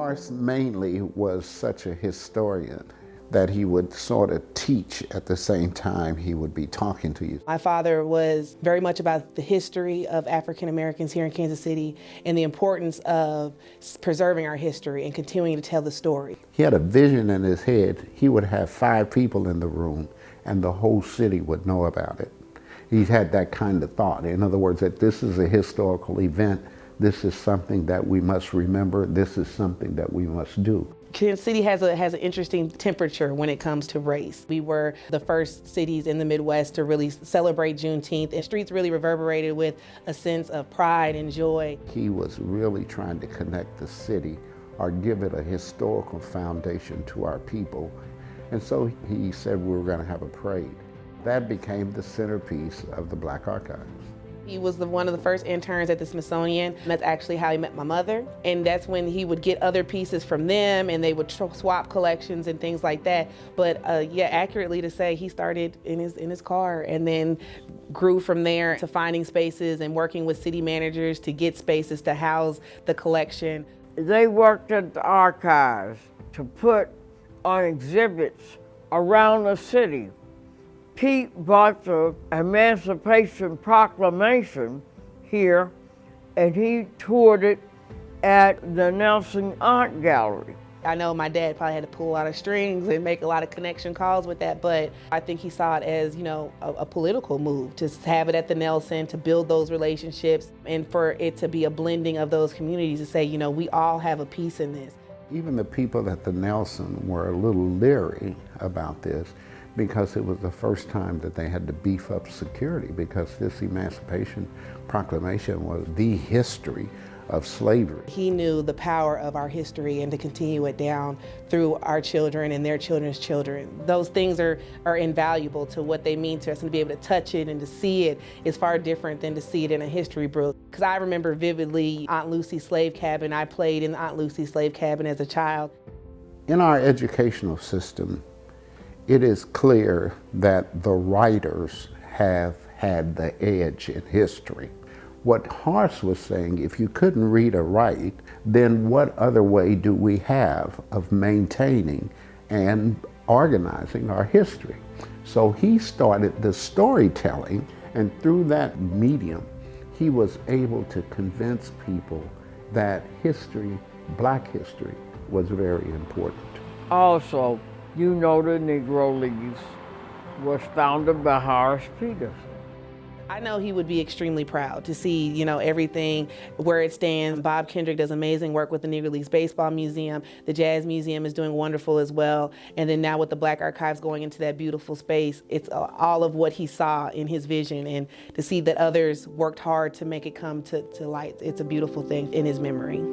Horace mainly was such a historian that he would sort of teach at the same time he would be talking to you. My father was very much about the history of African Americans here in Kansas City and the importance of preserving our history and continuing to tell the story. He had a vision in his head. He would have 5 people in the room and the whole city would know about it. He had that kind of thought. In other words, that this is a historical event. This is something that we must remember. This is something that we must do. Kansas City has an interesting temperature when it comes to race. We were the first cities in the Midwest to really celebrate Juneteenth, and streets really reverberated with a sense of pride and joy. He was really trying to connect the city or give it a historical foundation to our people. And so he said we were going to have a parade. That became the centerpiece of the Black Archives. He was one of the first interns at the Smithsonian. That's actually how he met my mother. And that's when he would get other pieces from them and they would swap collections and things like that. But yeah, accurately to say, he started in his car and then grew from there to finding spaces and working with city managers to get spaces to house the collection. They worked at the archives to put on exhibits around the city. Pete bought the Emancipation Proclamation here, and he toured it at the Nelson Art Gallery. I know my dad probably had to pull a lot of strings and make a lot of connection calls with that, but I think he saw it as, a political move to have it at the Nelson, to build those relationships, and for it to be a blending of those communities to say, we all have a piece in this. Even the people at the Nelson were a little leery about this, because it was the first time that they had to beef up security, because this Emancipation Proclamation was the history of slavery. He knew the power of our history and to continue it down through our children and their children's children. Those things are invaluable to what they mean to us, and to be able to touch it and to see it is far different than to see it in a history book. Because I remember vividly Aunt Lucy's slave cabin. I played in Aunt Lucy's slave cabin as a child. In our educational system, it is clear that the writers have had the edge in history. What Horace was saying, if you couldn't read or write, then what other way do we have of maintaining and organizing our history? So he started the storytelling, and through that medium, he was able to convince people that history, Black history, was very important. Also, the Negro Leagues was founded by Horace Peterson. I know he would be extremely proud to see, everything where it stands. Bob Kendrick does amazing work with the Negro Leagues Baseball Museum. The Jazz Museum is doing wonderful as well. And then now with the Black Archives going into that beautiful space, it's all of what he saw in his vision, and to see that others worked hard to make it come to light. It's a beautiful thing in his memory.